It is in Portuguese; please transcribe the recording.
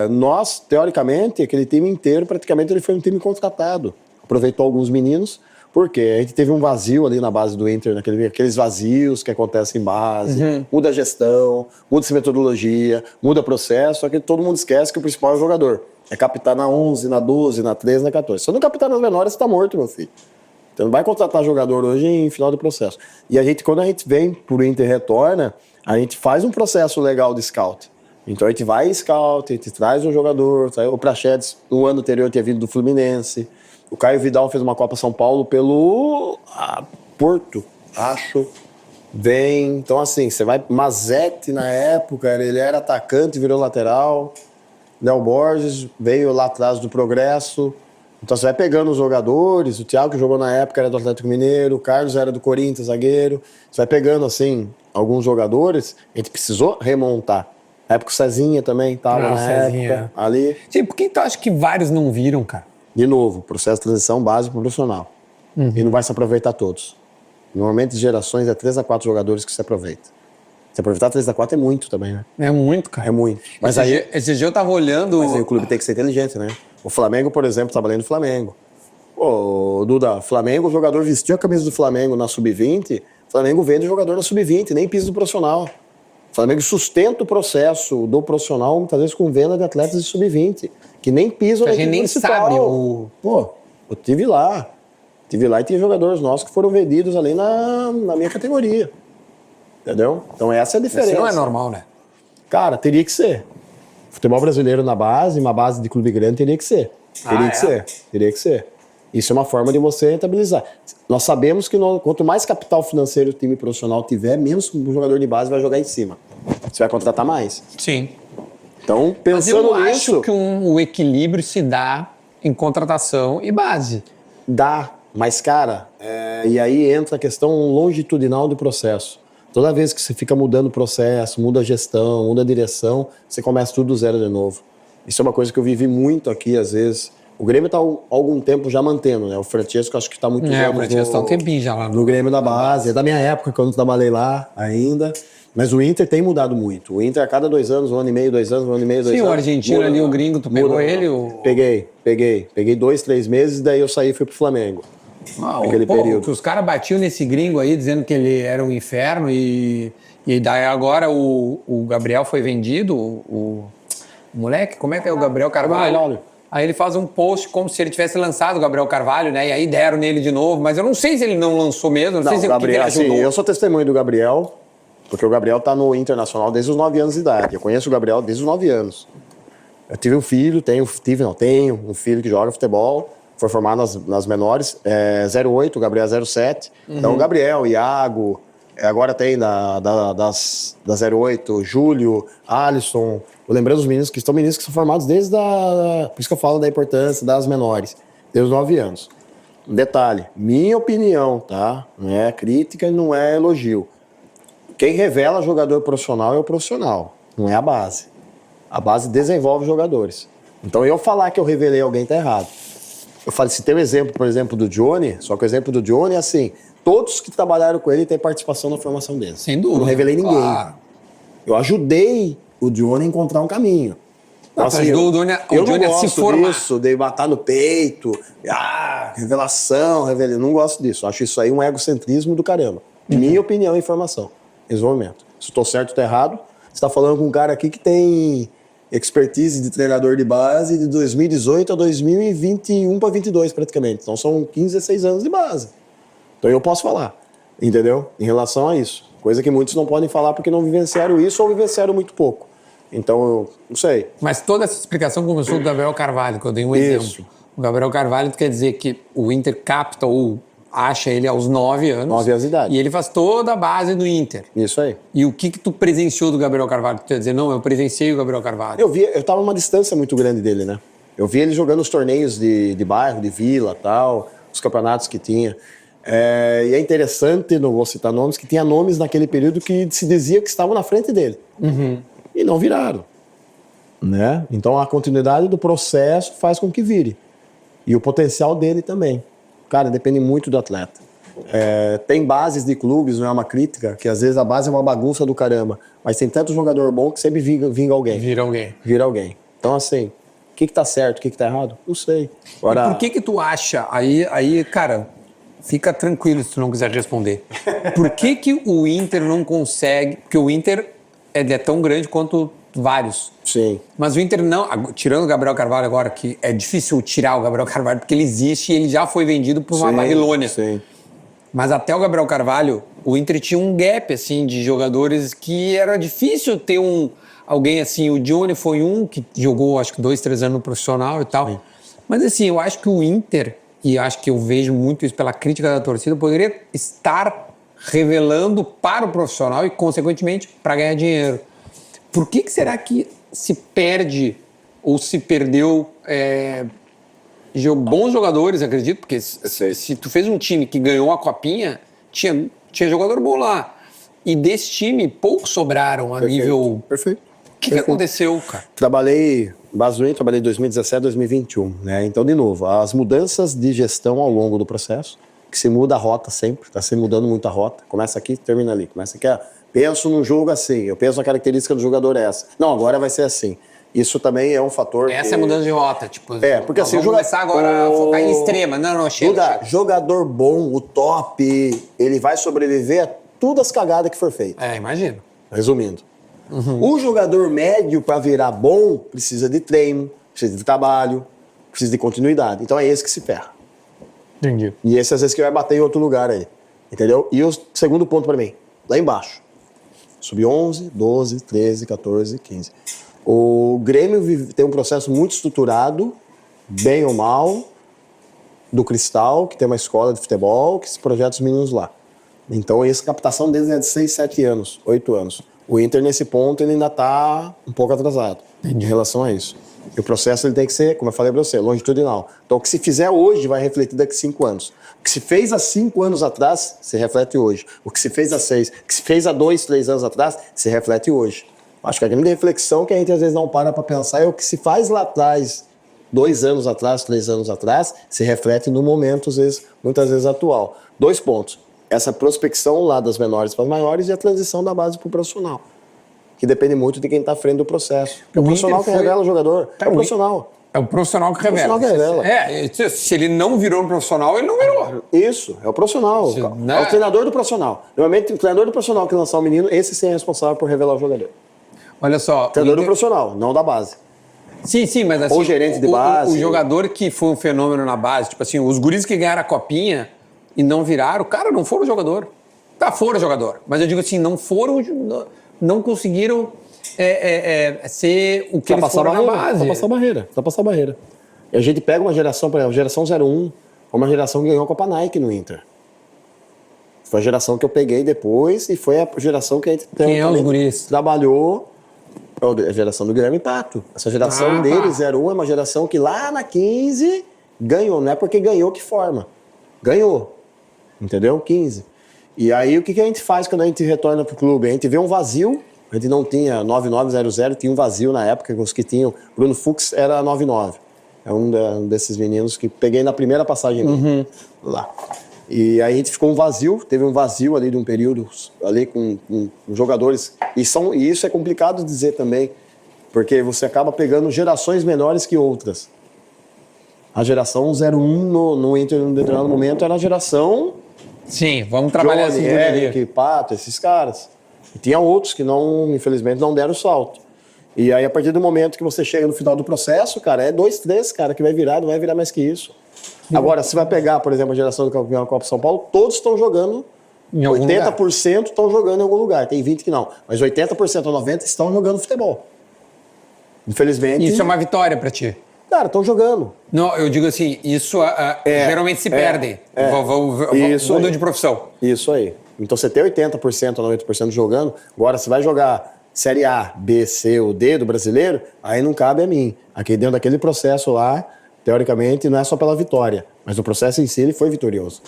Nós, teoricamente, aquele time inteiro, praticamente, ele foi um time contratado. Aproveitou alguns meninos, porque a gente teve um vazio ali na base do Inter, aqueles vazios que acontecem em base, muda a gestão, muda-se metodologia, muda processo, só que todo mundo esquece que o principal é o jogador. É captar na 11, na 12, na 13, na 14. Se você não captar nas menores, você tá morto, meu filho. Então não vai contratar jogador hoje em final do processo. E a gente, quando a gente vem pro Inter e retorna, a gente faz um processo legal de scout. Então a gente vai em scout, a gente traz um jogador, o Praxedes no ano anterior tinha vindo do Fluminense, o Caio Vidal fez uma Copa São Paulo pelo Porto, acho, vem, então assim, você vai, Mazete na época, ele era atacante, virou lateral, Léo Borges veio lá atrás do Progresso, então você vai pegando os jogadores, o Thiago que jogou na época era do Atlético Mineiro, o Carlos era do Corinthians, zagueiro, você vai pegando assim, alguns jogadores, a gente precisou remontar. Na época o Cezinha também estava na época, ali. Sim, por que tu acha que vários não viram, cara? De novo, processo de transição básico profissional. E não vai se aproveitar todos. Normalmente, gerações é 3 a 4 jogadores que se aproveita. Se aproveitar 3 a 4 é muito também, né? É muito, cara. É muito. Mas esse dia eu tava olhando... Mas aí o clube tem que ser inteligente, né? O Flamengo, por exemplo, trabalhando no Flamengo. Ô, Duda, Flamengo, o jogador vestiu a camisa do Flamengo na Sub-20, o Flamengo vende o jogador na Sub-20, nem pisa no profissional. O Flamengo sustenta o processo do profissional, muitas vezes com venda de atletas de Sub-20, que nem pisam na equipe principal. A gente nem sabe Pô, eu tive lá. Tive lá e tinha jogadores nossos que foram vendidos ali na minha categoria. Entendeu? Então essa é a diferença. Isso não é normal, né? Cara, teria que ser. Futebol brasileiro na base, uma base de clube grande, teria que ser. Teria que ser. Isso é uma forma de você rentabilizar. Nós sabemos que quanto mais capital financeiro o time profissional tiver, menos o jogador de base vai jogar em cima. Você vai contratar mais. Sim. Então, pensando Mas eu nisso... acho que o equilíbrio se dá em contratação e base. Dá, mas, cara, e aí entra a questão longitudinal do processo. Toda vez que você fica mudando o processo, muda a gestão, muda a direção, você começa tudo do zero de novo. Isso é uma coisa que eu vivi muito aqui, às vezes. O Grêmio está há algum tempo já mantendo, né? O Francesco acho que está muito o Francesco está um tempinho já lá no Grêmio da base. É da minha época, quando eu trabalhei lá ainda. Mas o Inter tem mudado muito. O Inter a cada 2 anos, 1 ano e meio, 2 anos, 1 ano e meio, 2 anos. Sim, o argentino ali, o gringo, tu pegou ele? Peguei 2, 3 meses, daí eu saí e fui pro Flamengo. Naquele período. Que os caras batiam nesse gringo aí, dizendo que ele era um inferno e daí agora o Gabriel foi vendido, o moleque, como é que é o Gabriel Carvalho? Aí ele faz um post como se ele tivesse lançado o Gabriel Carvalho, né? E aí deram nele de novo, mas eu não sei se ele não lançou mesmo, não sei se Gabriel, o que ele ajudou. Assim, eu sou testemunho do Gabriel, porque o Gabriel tá no Internacional desde os 9 anos de idade. Eu conheço o Gabriel desde os 9 anos. Eu tive um filho, tenho um filho que joga futebol, foi formado nas menores, 08, o Gabriel 07. Então o Gabriel, Iago, agora tem da 08, Júlio, Alisson. Eu lembrei dos meninos que são formados desde por isso que eu falo da importância das menores, desde os 9 anos. Um detalhe, minha opinião, tá? Não é crítica e não é elogio. Quem revela jogador profissional é o profissional, não é a base. A base desenvolve jogadores. Então eu falar que eu revelei alguém tá errado. Eu falei, se tem um exemplo, por exemplo, do Johnny, só que o exemplo do Johnny é assim, todos que trabalharam com ele têm participação na formação dele. Sem dúvida. Eu não revelei ninguém. Claro. Eu ajudei o Johnny a encontrar um caminho. Então, assim, o Johnny a se formar. Disso, de matar no peito, revelação, não gosto disso. Acho isso aí um egocentrismo do caramba. Minha opinião e informação. Desenvolvimento. Se estou certo ou estou errado, você está falando com um cara aqui que tem expertise de treinador de base de 2018 a 2021 para 22 praticamente. Então são 15, 16 anos de base. Então eu posso falar, entendeu? Em relação a isso. Coisa que muitos não podem falar porque não vivenciaram isso ou vivenciaram muito pouco. Então eu não sei. Mas toda essa explicação começou do Gabriel Carvalho, que eu dei um exemplo. O Gabriel Carvalho quer dizer que o Inter capta ou acha ele aos 9 anos. 9 anos de idade. E ele faz toda a base do Inter. Isso aí. E o que tu presenciou do Gabriel Carvalho? Tu quer dizer, não, eu presenciei o Gabriel Carvalho. Eu tava numa distância muito grande dele, né? Eu vi ele jogando os torneios de bairro, de vila, tal, os campeonatos que tinha. E é interessante, não vou citar nomes, que tinha nomes naquele período que se dizia que estavam na frente dele. E não viraram. Né? Então a continuidade do processo faz com que vire. E o potencial dele também. Cara, depende muito do atleta. Tem bases de clubes, não é uma crítica, que às vezes a base é uma bagunça do caramba, mas tem tanto jogador bom que sempre vinga alguém. Vira alguém. Vira alguém. Então, assim, o que tá certo, o que tá errado? Não sei. Agora... E por que tu acha, aí, cara, fica tranquilo se tu não quiser responder. Por que o Inter não consegue, porque o Inter é tão grande quanto vários. Sim. Mas o Inter não, tirando o Gabriel Carvalho agora, que é difícil tirar o Gabriel Carvalho, porque ele existe e ele já foi vendido por uma Babilônia. Sim. Mas até o Gabriel Carvalho, o Inter tinha um gap, assim, de jogadores que era difícil ter alguém assim. O Johnny foi um que jogou, acho que 2, 3 anos no profissional e tal. Sim. Mas assim, eu acho que o Inter, e acho que eu vejo muito isso pela crítica da torcida, poderia estar revelando para o profissional e, consequentemente, para ganhar dinheiro. Por que será que se perde ou se perdeu bons jogadores, acredito? Porque se tu fez um time que ganhou a Copinha, tinha jogador bom lá. E desse time, poucos sobraram a nível... Perfeito. O que aconteceu, cara? Trabalhei em 2017, 2021, né? Então, de novo, as mudanças de gestão ao longo do processo, que se muda a rota sempre, está se mudando muito a rota. Começa aqui, termina ali. Começa aqui, penso num jogo assim, eu penso na característica do jogador essa. Não, agora vai ser assim. Isso também é um fator. Essa é mudança de rota, tipo. Porque assim, vamos começar agora a focar em extrema. Não, chega. Jogador bom, o top, ele vai sobreviver a todas as cagadas que for feita. Imagino. Resumindo. O jogador médio, para virar bom, precisa de treino, precisa de trabalho, precisa de continuidade. Então é esse que se ferra. Entendi. E esse às vezes que vai bater em outro lugar aí. Entendeu? E o segundo ponto para mim, lá embaixo. Sub-11, 12, 13, 14, 15. O Grêmio tem um processo muito estruturado, bem ou mal, do Cristal, que tem uma escola de futebol, que se projeta os meninos lá. Então, essa captação deles é de 6, 7 anos, 8 anos. O Inter, nesse ponto, ele ainda está um pouco atrasado em relação a isso. E o processo ele tem que ser, como eu falei para você, longitudinal. Então, o que se fizer hoje vai refletir daqui a 5 anos. O que se fez há 5 anos atrás, se reflete hoje. O que se fez há 6, o que se fez há 2, 3 anos atrás, se reflete hoje. Acho que a grande reflexão que a gente às vezes não para pensar é o que se faz lá atrás, 2 anos atrás, 3 anos atrás, se reflete no momento, muitas vezes atual. 2 pontos. Essa prospecção lá das menores para as maiores e a transição da base para o profissional. Que depende muito de quem está à frente do processo. É o profissional que revela o jogador. É o profissional. É o profissional que revela. O profissional que revela. Se ele não virou um profissional, ele não virou. Isso, é o profissional. É o treinador do profissional. Normalmente, o treinador do profissional que lançar o menino, esse sim é responsável por revelar o jogador. Olha só. Treinador do profissional, não da base. Sim, mas assim... Ou gerente de base. O jogador que foi um fenômeno na base, tipo assim, os guris que ganharam a Copinha e não viraram, cara, não foram jogador. Foram jogador. Mas eu digo assim, não foram... Não conseguiram ser o que eles foram na base. Pra passar a barreira. E a gente pega uma geração, por exemplo, a geração 01, uma geração que ganhou a Copa Nike no Inter. Foi a geração que eu peguei depois e foi a geração que a gente trabalhou. A geração do Guilherme Pato. Essa geração dele, 01, é uma geração que lá na 15 ganhou. Não é porque ganhou que forma. Ganhou. Entendeu? 15. E aí, o que a gente faz quando a gente retorna pro clube? A gente vê um vazio. A gente não tinha 9900, tinha um vazio na época. Os que tinham. Bruno Fux era 99. É um desses meninos que peguei na primeira passagem lá. E aí a gente ficou um vazio. Teve um vazio ali de um período ali com jogadores. E isso é complicado dizer também. Porque você acaba pegando gerações menores que outras. A geração 01 no Inter, num determinado momento, era a geração... Sim, vamos trabalhar assim. Eric, Pato, esses caras. E tinha outros que infelizmente não deram o salto. E aí, a partir do momento que você chega no final do processo, cara, é 2, 3, cara, que vai virar, não vai virar mais que isso. Agora, se vai pegar, por exemplo, a geração do campeão da Copa São Paulo, todos estão jogando, 80% estão jogando em algum lugar, tem 20 que não. Mas 80% ou 90% estão jogando futebol. Infelizmente... Isso é uma vitória pra ti. Cara, estão jogando. Não, eu digo assim, isso geralmente se perde. Muda de profissão. Isso aí. Então você tem 80% ou 90% jogando, agora você vai jogar Série A, B, C ou D do brasileiro, aí não cabe a mim. Aqui dentro daquele processo lá, teoricamente, não é só pela vitória, mas o processo em si ele foi vitorioso.